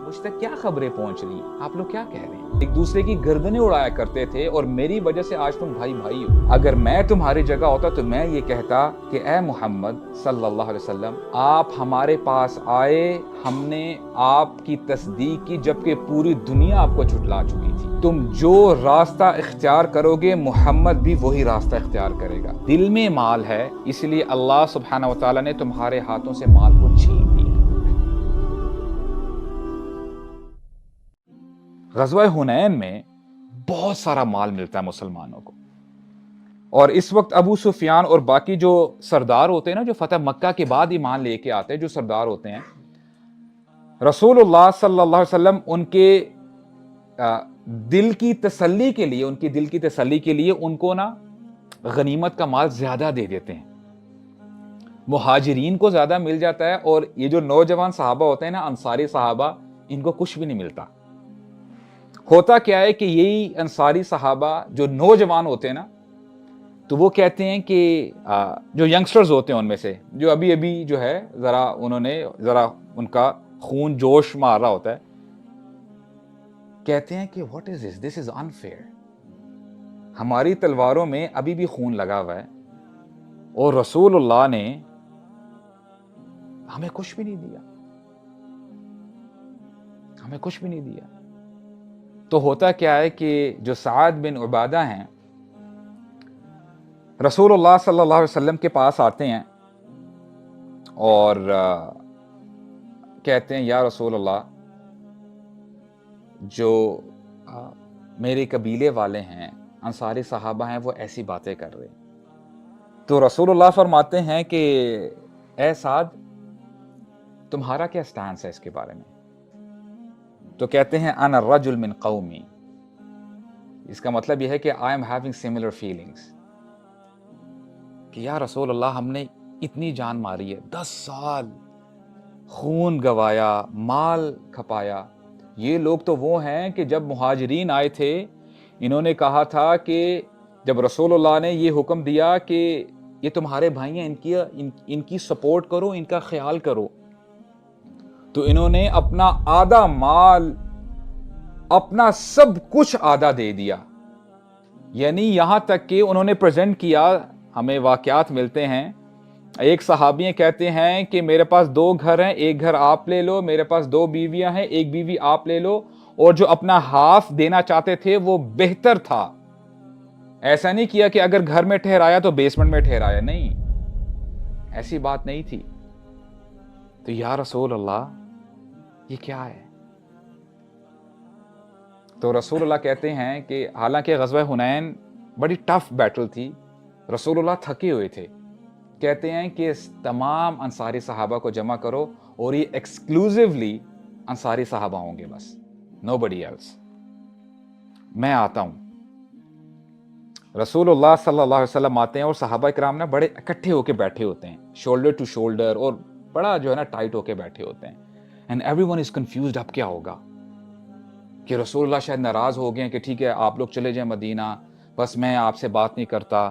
مجھ تک کیا خبریں پہنچ رہی ہیں, آپ لوگ کیا کہہ رہے ہیں. ایک دوسرے کی گردنیں اڑایا کرتے تھے اور میری وجہ سے آج تم بھائی بھائی ہو. اگر میں تمہاری جگہ ہوتا تو میں یہ کہتا کہ اے محمد صلی اللہ علیہ وسلم, آپ ہمارے پاس آئے, ہم نے آپ کی تصدیق کی جبکہ پوری دنیا آپ کو جھٹلا چکی تھی. تم جو راستہ اختیار کرو گے محمد بھی وہی راستہ اختیار کرے گا. دل میں مال ہے, اس لیے اللہ سبحانہ و تعالیٰ نے تمہارے ہاتھوں سے مال کو چھین لیا. غزوہ حنین میں بہت سارا مال ملتا ہے مسلمانوں کو, اور اس وقت ابو سفیان اور باقی جو سردار ہوتے ہیں نا, جو فتح مکہ کے بعد ایمان لے کے آتے ہیں, جو سردار ہوتے ہیں, رسول اللہ صلی اللہ علیہ وسلم ان کے دل کی تسلی کے لیے ان کو نا غنیمت کا مال زیادہ دے دیتے ہیں. مہاجرین کو زیادہ مل جاتا ہے, اور یہ جو نوجوان صحابہ ہوتے ہیں نا, انصاری صحابہ, ان کو کچھ بھی نہیں ملتا. ہوتا کیا ہے کہ یہی انصاری صحابہ جو نوجوان ہوتے ہیں نا, تو وہ کہتے ہیں کہ جو ینگسٹرز ہوتے ہیں ان میں سے, جو ابھی جو ہے انہوں نے ان کا خون جوش میں آ رہا ہوتا ہے, کہتے ہیں کہ what is this is unfair. ہماری تلواروں میں ابھی بھی خون لگا ہوا ہے اور رسول اللہ نے ہمیں کچھ بھی نہیں دیا. تو ہوتا کیا ہے کہ جو سعد بن عبادہ ہیں, رسول اللہ صلی اللہ علیہ وسلم کے پاس آتے ہیں اور کہتے ہیں یا رسول اللہ, جو میرے قبیلے والے ہیں, انصاری صحابہ ہیں, وہ ایسی باتیں کر رہے ہیں. تو رسول اللہ فرماتے ہیں کہ اے سعد, تمہارا کیا سٹانس ہے اس کے بارے میں؟ تو کہتے ہیں انا الرجل من قومی. اس کا مطلب یہ ہے کہ I am having similar feelings. کہ یا رسول اللہ, ہم نے اتنی جان ماری ہے, 10 سال خون گوایا, مال کھپایا. یہ لوگ تو وہ ہیں کہ جب مہاجرین آئے تھے, انہوں نے کہا تھا کہ جب رسول اللہ نے یہ حکم دیا کہ یہ تمہارے بھائی ہیں, ان کی سپورٹ کرو, ان کا خیال کرو, تو انہوں نے اپنا آدھا مال, اپنا سب کچھ آدھا دے دیا. یعنی یہاں تک کہ انہوں نے پریزنٹ کیا, ہمیں واقعات ملتے ہیں, ایک صحابی کہتے ہیں کہ میرے پاس 2 گھر ہیں, ایک گھر آپ لے لو, میرے پاس 2 بیویاں ہیں, ایک بیوی آپ لے لو, اور جو اپنا ہاف دینا چاہتے تھے وہ بہتر تھا. ایسا نہیں کیا کہ اگر گھر میں ٹھہرایا تو بیسمنٹ میں ٹھہرایا, نہیں, ایسی بات نہیں تھی. تو یا رسول اللہ, یہ کیا ہے؟ تو رسول اللہ کہتے ہیں کہ حالانکہ غزوہ حنین بڑی ٹف بیٹل تھی, رسول اللہ تھکے ہوئے تھے. کہتے ہیں کہ تمام انصاری صحابہ کو جمع کرو, اور یہ ایکسکلوزیولی انصاری صحابہ ہوں گے بس, nobody else. میں آتا ہوں. رسول اللہ صلی اللہ علیہ وسلم آتے ہیں اور صحابہ کرام نا بڑے اکٹھے ہو کے بیٹھے ہوتے ہیں, شولڈر ٹو شولڈر, اور بڑا جو ہے نا ٹائٹ ہو کے بیٹھے ہوتے ہیں. And every one is confused, اب کیا ہوگا, کہ رسول اللہ شاید ناراض ہو گئے ہیں کہ ٹھیک ہے آپ لوگ چلے جائیں مدینہ, بس میں آپ سے بات نہیں کرتا.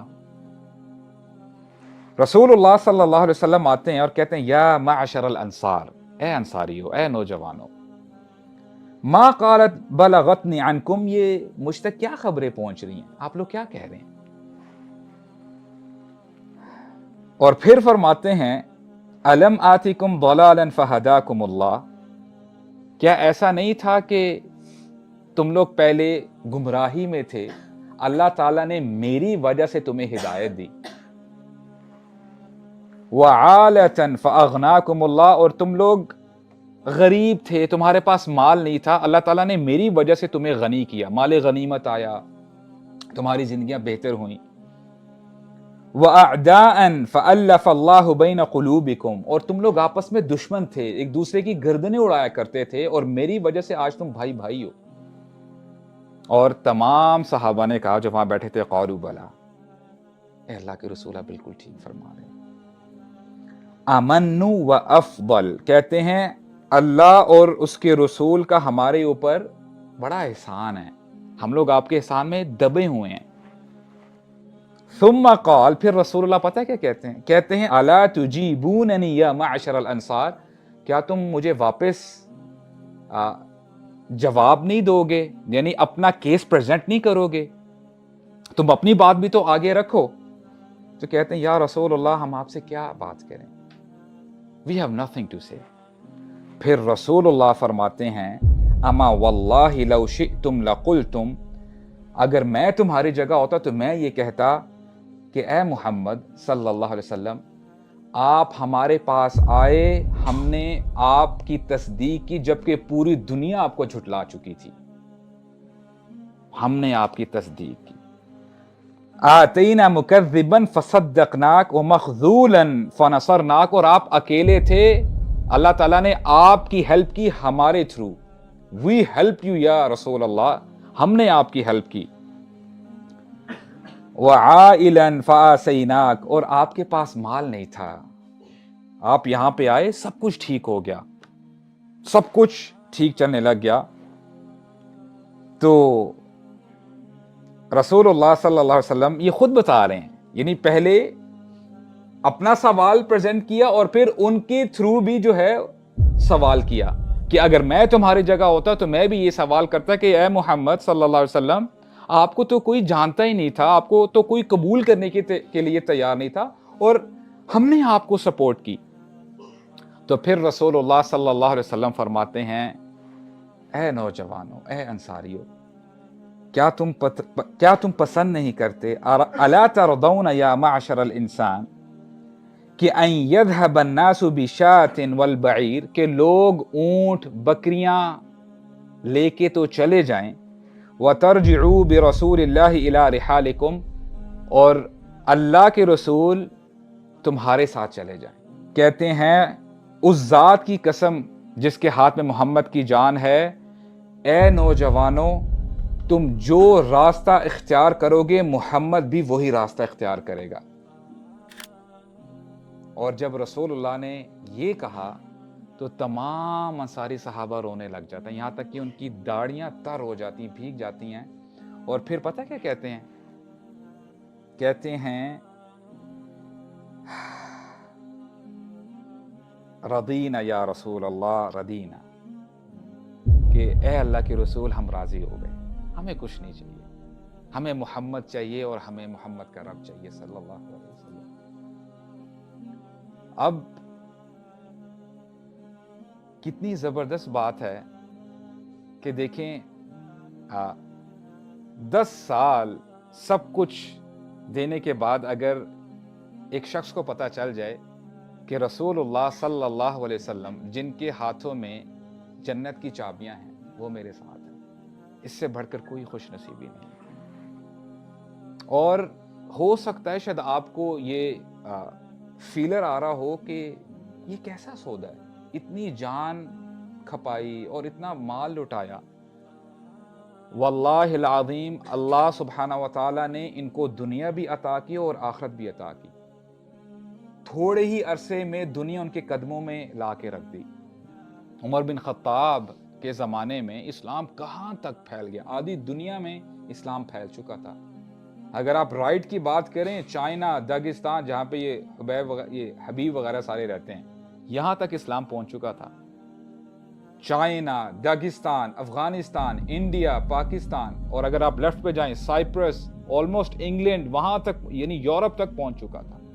رسول اللہ صلی اللہ علیہ وسلم آتے ہیں اور کہتے ہیں یا معشر الانصار, اے انصاریو, اے نوجوانوں, ما قالت بلغتنی عنکم, یہ مجھ تک کیا خبریں پہنچ رہی ہیں, آپ لوگ کیا کہہ رہے ہیں. اور پھر فرماتے ہیں الم آتیکم ضلالا فہداکم اللہ, کیا ایسا نہیں تھا کہ تم لوگ پہلے گمراہی میں تھے, اللہ تعالیٰ نے میری وجہ سے تمہیں ہدایت دی. وعالةً فأغناکم اللہ, اور تم لوگ غریب تھے, تمہارے پاس مال نہیں تھا, اللہ تعالیٰ نے میری وجہ سے تمہیں غنی کیا, مال غنیمت آیا, تمہاری زندگیاں بہتر ہوئیں. وأعداءً فألف اللہ بین قلوبکم, اور تم لوگ آپس میں دشمن تھے, ایک دوسرے کی گردنیں اڑایا کرتے تھے, اور میری وجہ سے آج تم بھائی بھائی ہو. اور تمام صحابہ نے کہا جو وہاں بیٹھے تھے, قالوا بلا, اے اللہ کے رسول, بالکل ٹھیک فرما رہے ہیں. امنوا وافضل, کہتے ہیں اللہ اور اس کے رسول کا ہمارے اوپر بڑا احسان ہے, ہم لوگ آپ کے احسان میں دبے ہوئے ہیں. ثم قال, پھر رسول اللہ پتہ ہے کیا کہتے ہیں, کہتے ہیں الا تجیبوننی یا معشر الانصار, کیا تم مجھے واپس جواب نہیں دو گے، یعنی اپنا کیس پریزنٹ نہیں کرو گے، تم اپنی بات بھی تو آگے رکھو. تو کہتے ہیں یا رسول اللہ ہم آپ سے کیا بات کریں، وی ہیو نتھنگ ٹو سے. پھر رسول اللہ فرماتے ہیں اما واللہ لو شئتم لقلتم، اگر میں تمہاری جگہ ہوتا تو میں یہ کہتا کہ اے محمد صلی اللہ علیہ وسلم آپ ہمارے پاس آئے، ہم نے آپ کی تصدیق کی جبکہ پوری دنیا آپ کو جھٹلا چکی تھی، ہم نے آپ کی تصدیق کی. آتینا مکذبا فصدقناک ومخذولا فنصرناک، اور آپ اکیلے تھے، اللہ تعالیٰ نے آپ کی ہیلپ کی ہمارے تھرو. وی ہیلپ یو یا رسول اللہ، ہم نے آپ کی ہیلپ کی. وعائلا فآسیناک، اور آپ کے پاس مال نہیں تھا، آپ یہاں پہ آئے سب کچھ ٹھیک ہو گیا، سب کچھ ٹھیک چلنے لگ گیا. تو رسول اللہ صلی اللہ علیہ وسلم یہ خود بتا رہے ہیں، یعنی پہلے اپنا سوال پریزنٹ کیا اور پھر ان کے تھرو بھی جو ہے سوال کیا کہ اگر میں تمہاری جگہ ہوتا تو میں بھی یہ سوال کرتا کہ اے محمد صلی اللہ علیہ وسلم آپ کو تو کوئی جانتا ہی نہیں تھا، آپ کو تو کوئی قبول کرنے کے لیے تیار نہیں تھا، اور ہم نے آپ کو سپورٹ کی. تو پھر رسول اللہ صلی اللہ علیہ وسلم فرماتے ہیں اے نوجوانوں، اے انصاریوں، کیا تم پسند نہیں کرتے، الا ترضون یا معشر الانسان کہ ان یذهب الناس بشاة والبعیر، کہ لوگ اونٹ بکریاں لے کے تو چلے جائیں، وترجعوا برسول اللہ الی رحالکم، اور اللہ کے رسول تمہارے ساتھ چلے جائیں. کہتے ہیں اس ذات کی قسم جس کے ہاتھ میں محمد کی جان ہے، اے نوجوانوں تم جو راستہ اختیار کرو گے محمد بھی وہی راستہ اختیار کرے گا. اور جب رسول اللہ نے یہ کہا تو تمام انصاری صحابہ رونے لگ جاتے ہیں، یہاں تک کہ ان کی داڑیاں تر ہو جاتی ہیں، بھیگ جاتی ہیں. اور پھر پتہ کیا کہتے ہیں؟ کہتے ہیں رضینا یا رسول اللہ ردینا، کہ اے اللہ کے رسول ہم راضی ہو گئے، ہمیں کچھ نہیں چاہیے، ہمیں محمد چاہیے اور ہمیں محمد کا رب چاہیے صلی اللہ علیہ وسلم. اب کتنی زبردست بات ہے کہ دیکھیں 10 سال سب کچھ دینے کے بعد اگر ایک شخص کو پتہ چل جائے کہ رسول اللہ صلی اللہ علیہ وسلم جن کے ہاتھوں میں جنت کی چابیاں ہیں وہ میرے ساتھ ہیں، اس سے بڑھ کر کوئی خوش نصیبی نہیں. اور ہو سکتا ہے شاید آپ کو یہ فیلر آ رہا ہو کہ یہ کیسا سودا ہے، اتنی جان کھپائی اور اتنا مال لٹایا. واللہ العظیم اللہ سبحانہ و تعالیٰ نے ان کو دنیا بھی عطا کی اور آخرت بھی عطا کی. تھوڑے ہی عرصے میں دنیا ان کے قدموں میں لا کے رکھ دی. عمر بن خطاب کے زمانے میں اسلام کہاں تک پھیل گیا، آدھی دنیا میں اسلام پھیل چکا تھا. اگر آپ رائٹ کی بات کریں، چائنا، داغستان جہاں پہ یہ حبیب وغیرہ سارے رہتے ہیں، یہاں تک اسلام پہنچ چکا تھا. چائنا، داغستان، افغانستان، انڈیا، پاکستان، اور اگر آپ لیفٹ پہ جائیں سائپرس، آلموسٹ انگلینڈ، وہاں تک یعنی یورپ تک پہنچ چکا تھا.